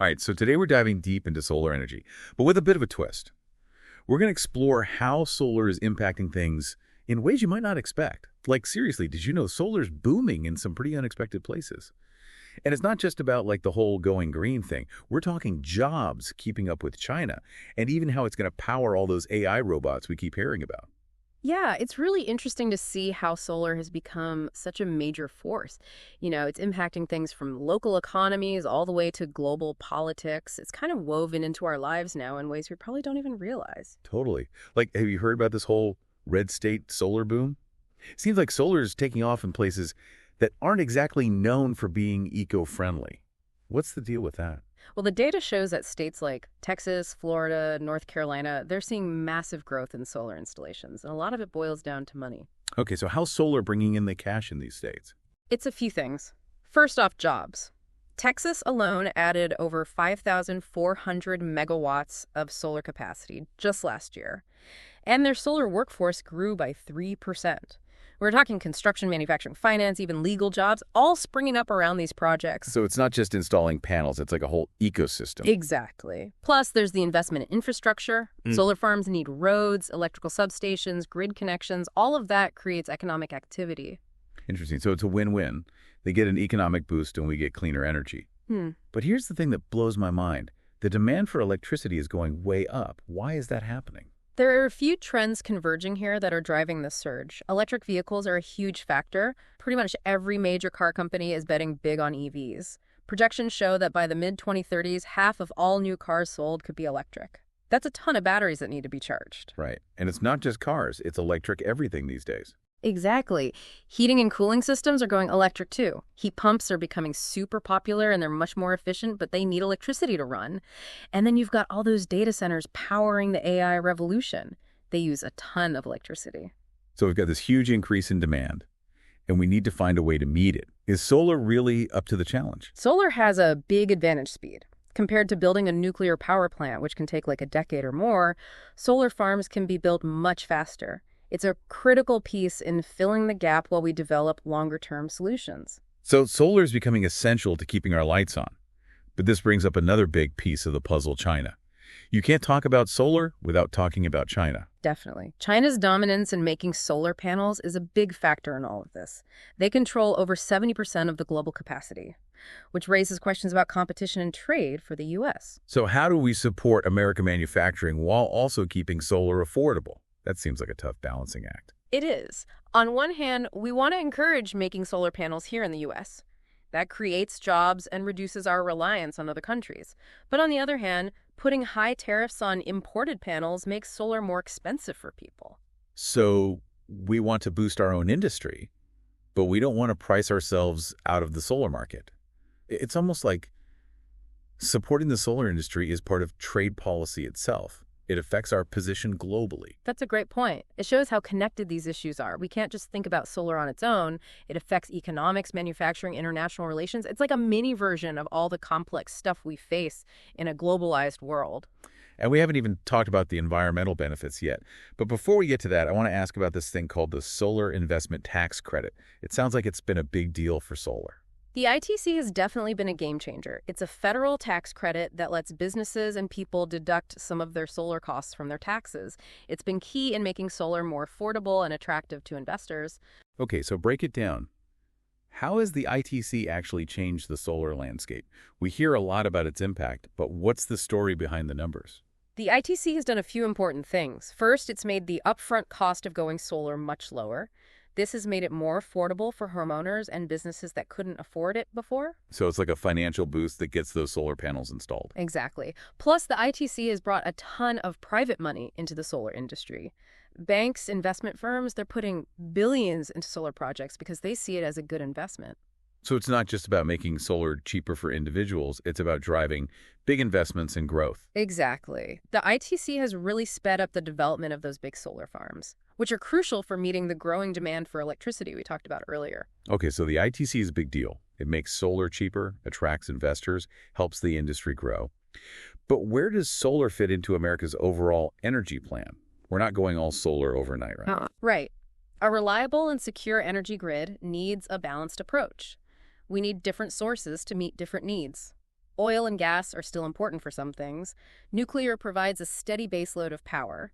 All right, so today we're diving deep into solar energy, but with a bit of a twist. We're going to explore how solar is impacting things in ways you might not expect. Like, seriously, did you know solar's booming in some pretty unexpected places? And it's not just about like the whole going green thing. We're talking jobs keeping up with China, and even how it's going to power all those AI robots we keep hearing about. Yeah, it's really interesting to see how solar has become such a major force. It's impacting things from local economies all the way to global politics. It's kind of woven into our lives now in ways we probably don't even realize. Totally. Like, have you heard about this whole red state solar boom? Seems like solar is taking off in places that aren't exactly known for being eco-friendly. What's the deal with that? Well, the data shows that states like Texas, Florida, North Carolina, they're seeing massive growth in solar installations, and a lot of it boils down to money. Okay, so how's solar bringing in the cash in these states? It's a few things. First off, jobs. Texas alone added over 5,400 megawatts of solar capacity just last year, and their solar workforce grew by 3%. We're talking construction, manufacturing, finance, even legal jobs, all springing up around these projects. So it's not just installing panels, it's like a whole ecosystem. Exactly. Plus, there's the investment in infrastructure. Solar farms need roads, electrical substations, grid connections. All of that creates economic activity. Interesting. So it's a win-win. They get an economic boost and we get cleaner energy. But here's the thing that blows my mind. The demand for electricity is going way up. Why is that happening? There are a few trends converging here that are driving this surge. Electric vehicles are a huge factor. Pretty much every major car company is betting big on EVs. Projections show that by the mid-2030s, half of all new cars sold could be electric. That's a ton of batteries that need to be charged. Right. And it's not just cars. It's electric everything these days. Exactly. Heating and cooling systems are going electric too. Heat pumps are becoming super popular and they're much more efficient, but they need electricity to run. And then you've got all those data centers powering the AI revolution. They use a ton of electricity. So we've got this huge increase in demand, and we need to find a way to meet it. Is solar really up to the challenge? Solar has a big advantage speed. Compared to building a nuclear power plant, which can take like a decade or more, solar farms can be built much faster. It's a critical piece in filling the gap while we develop longer-term solutions. So solar is becoming essential to keeping our lights on. But this brings up another big piece of the puzzle, China. You can't talk about solar without talking about China. Definitely. China's dominance in making solar panels is a big factor in all of this. They control over 70% of the global capacity, which raises questions about competition and trade for the U.S. So how do we support American manufacturing while also keeping solar affordable? That seems like a tough balancing act. It is. On one hand, we want to encourage making solar panels here in the U.S. That creates jobs and reduces our reliance on other countries. But on the other hand, putting high tariffs on imported panels makes solar more expensive for people. So we want to boost our own industry, but we don't want to price ourselves out of the solar market. It's almost like supporting the solar industry is part of trade policy itself. It affects our position globally. That's a great point. It shows how connected these issues are. We can't just think about solar on its own. It affects economics, manufacturing, international relations. It's like a mini version of all the complex stuff we face in a globalized world. And we haven't even talked about the environmental benefits yet. But before we get to that, I want to ask about this thing called the Solar Investment Tax Credit. It sounds like it's been a big deal for solar. The ITC has definitely been a game changer. It's a federal tax credit that lets businesses and people deduct some of their solar costs from their taxes. It's been key in making solar more affordable and attractive to investors. Okay, so break it down. How has the ITC actually changed the solar landscape? We hear a lot about its impact, but what's the story behind the numbers? The ITC has done a few important things. First, it's made the upfront cost of going solar much lower. This has made it more affordable for homeowners and businesses that couldn't afford it before. So it's like a financial boost that gets those solar panels installed. Exactly. Plus, the ITC has brought a ton of private money into the solar industry. Banks, investment firms, they're putting billions into solar projects because they see it as a good investment. So it's not just about making solar cheaper for individuals, it's about driving big investments and growth. Exactly. The ITC has really sped up the development of those big solar farms, which are crucial for meeting the growing demand for electricity we talked about earlier. Okay, so the ITC is a big deal. It makes solar cheaper, attracts investors, helps the industry grow. But where does solar fit into America's overall energy plan? We're not going all solar overnight, right? Right. A reliable and secure energy grid needs a balanced approach. We need different sources to meet different needs. Oil and gas are still important for some things. Nuclear provides a steady baseload of power.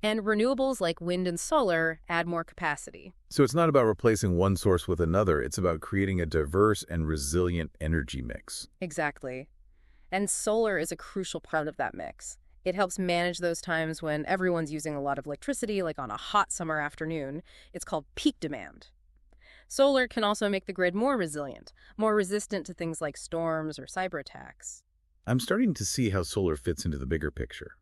And renewables like wind and solar add more capacity. So it's not about replacing one source with another. It's about creating a diverse and resilient energy mix. Exactly. And solar is a crucial part of that mix. It helps manage those times when everyone's using a lot of electricity, like on a hot summer afternoon. It's called peak demand. Solar can also make the grid more resilient, more resistant to things like storms or cyber attacks. I'm starting to see how solar fits into the bigger picture.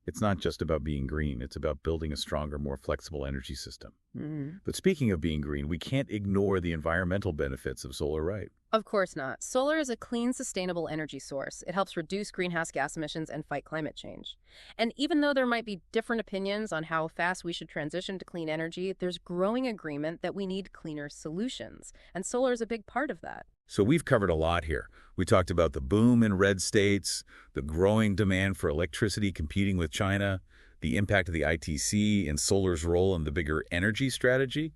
It's not just about being green, it's about building a stronger, more flexible energy system. But speaking of being green, we can't ignore the environmental benefits of solar, right? Of course not. Solar is a clean, sustainable energy source. It helps reduce greenhouse gas emissions and fight climate change. And even though there might be different opinions on how fast we should transition to clean energy, there's growing agreement that we need cleaner solutions. And solar is a big part of that. So we've covered a lot here. We talked about the boom in red states, the growing demand for electricity competing with China, the impact of the ITC and solar's role in the bigger energy strategy.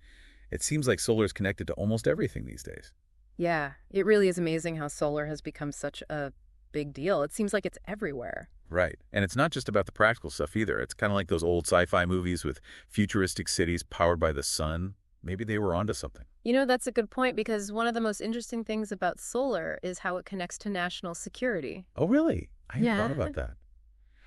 It seems like solar is connected to almost everything these days. Yeah, it really is amazing how solar has become such a big deal. It seems like it's everywhere. Right. And it's not just about the practical stuff either. It's kind of like those old sci-fi movies with futuristic cities powered by the sun. Maybe they were onto something. You know, that's a good point because one of the most interesting things about solar is how it connects to national security. Oh, really? I hadn't Yeah. thought about that.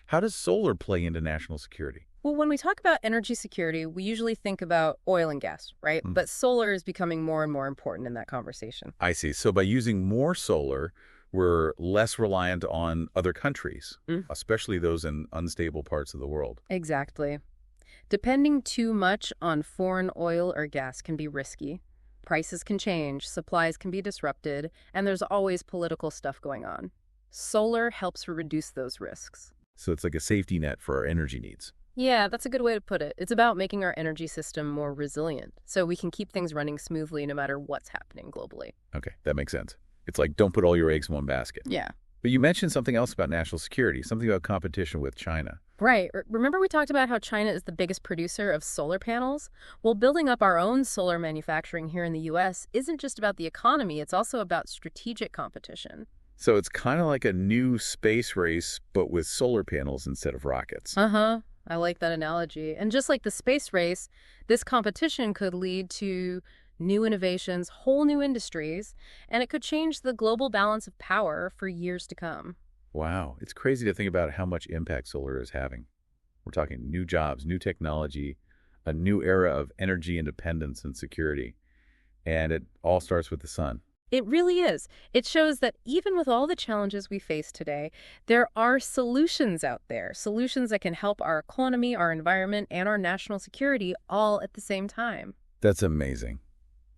How does solar play into national security? Well, when we talk about energy security, we usually think about oil and gas, right? But solar is becoming more and more important in that conversation. I see. So by using more solar, we're less reliant on other countries, especially those in unstable parts of the world. Exactly. Depending too much on foreign oil or gas can be risky. Prices can change, supplies can be disrupted, and there's always political stuff going on. Solar helps reduce those risks. So it's like a safety net for our energy needs. Yeah, that's a good way to put it. It's about making our energy system more resilient, so we can keep things running smoothly no matter what's happening globally. Okay, that makes sense. It's like don't put all your eggs in one basket. Yeah. But you mentioned something else about national security, something about competition with China. Right. Remember we talked about how China is the biggest producer of solar panels? Well, building up our own solar manufacturing here in the U.S. isn't just about the economy, it's also about strategic competition. So it's kind of like a new space race, but with solar panels instead of rockets. Uh-huh. I like that analogy. And just like the space race, this competition could lead to new innovations, whole new industries, and it could change the global balance of power for years to come. Wow, it's crazy to think about how much impact solar is having. We're talking new jobs, new technology, a new era of energy independence and security. And it all starts with the sun. It really is. It shows that even with all the challenges we face today, there are solutions out there, solutions that can help our economy, our environment, and our national security all at the same time. That's amazing.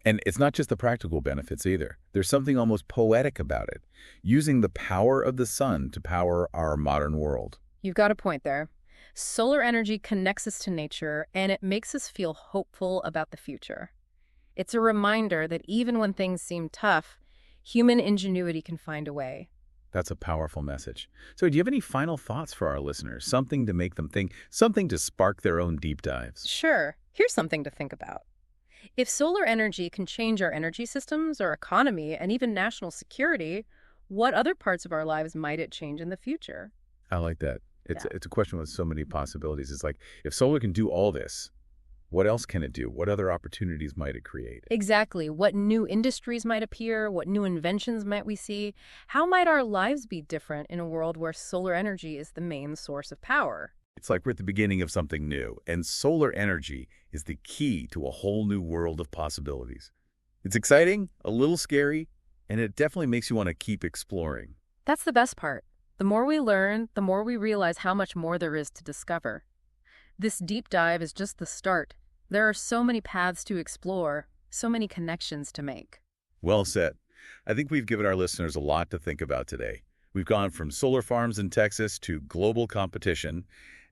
And it's not just the practical benefits either. There's something almost poetic about it, using the power of the sun to power our modern world. You've got a point there. Solar energy connects us to nature, and it makes us feel hopeful about the future. It's a reminder that even when things seem tough, human ingenuity can find a way. That's a powerful message. So do you have any final thoughts for our listeners? Something to make them think, something to spark their own deep dives? Sure. Here's something to think about. If solar energy can change our energy systems, our economy, and even national security, what other parts of our lives might it change in the future? I like that. It's a question with so many possibilities. It's like, if solar can do all this, what else can it do? What other opportunities might it create? Exactly. What new industries might appear? What new inventions might we see? How might our lives be different in a world where solar energy is the main source of power? It's like we're at the beginning of something new, and solar energy is the key to a whole new world of possibilities. It's exciting, a little scary, and it definitely makes you want to keep exploring. That's the best part. The more we learn, the more we realize how much more there is to discover. This deep dive is just the start. There are so many paths to explore, so many connections to make. Well said. I think we've given our listeners a lot to think about today. We've gone from solar farms in Texas to global competition,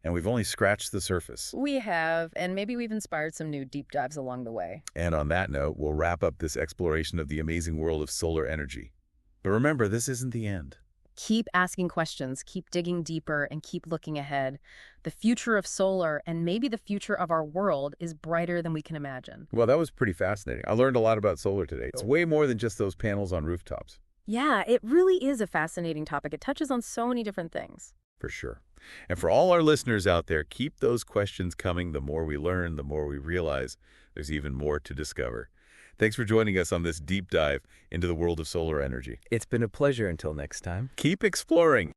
and we've only scratched the surface. We have, and maybe we've inspired some new deep dives along the way. And on that note, we'll wrap up this exploration of the amazing world of solar energy. But remember, this isn't the end. Keep asking questions, keep digging deeper, and keep looking ahead. The future of solar, and maybe the future of our world, is brighter than we can imagine. Well, that was pretty fascinating. I learned a lot about solar today. It's way more than just those panels on rooftops. Yeah, it really is a fascinating topic. It touches on so many different things. For sure. And for all our listeners out there, keep those questions coming. The more we learn, the more we realize there's even more to discover. Thanks for joining us on this deep dive into the world of solar energy. It's been a pleasure until next time. Keep exploring.